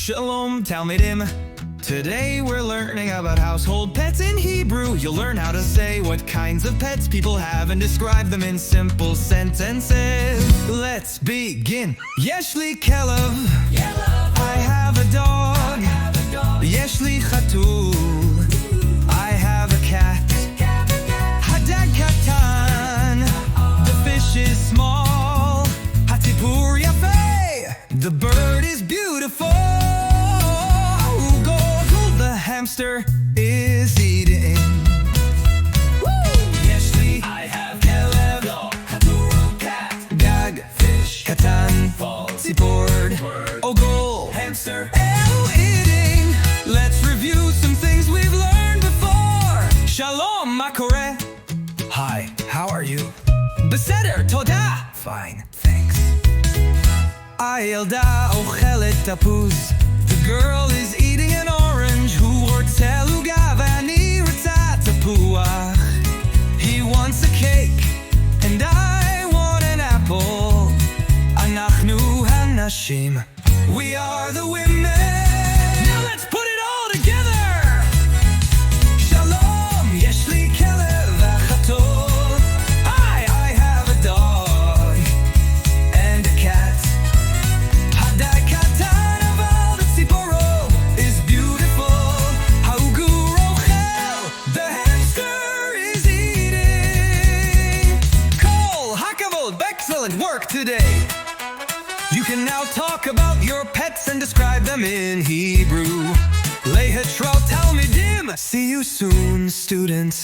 Shalom, talmidim. Today we're learning about household pets in Hebrew. You'll learn how to say what kinds of pets people have and describe them in simple sentences. Let's begin. Yesh li kelev. I have a dog. Yesh li chatul. I have a cat. Hadag katan. The fish is small. Hatipur yafe. The bird is beautiful. The hamster is eating. Yesh li, I have kelev. Haturu, cat. Gag, fish. Katan, fall. Tzipor, ogol, hamster. Eating. Let's review some things we've learned before. Shalom, ma kore. Hi, how are you? Beseder, toda. Fine, thanks. Ayelda ochelet tapuz. The girl is eating an orange. Hu רוצה עוגה ואני רוצה תפוח. He wants a cake and I want an apple. אנחנו הנשים. We are the women. Now let's put it all together. Shalom, יש לי כלב וחתול. I have a dog and a cat. הדי קטן אבל בציפורו is beautiful. Haugur ochel, the hamster is eating. Kol hakavod, excellent work today. You can now talk about your pets and describe them in Hebrew. Lehetrot talmidim. See you soon, students.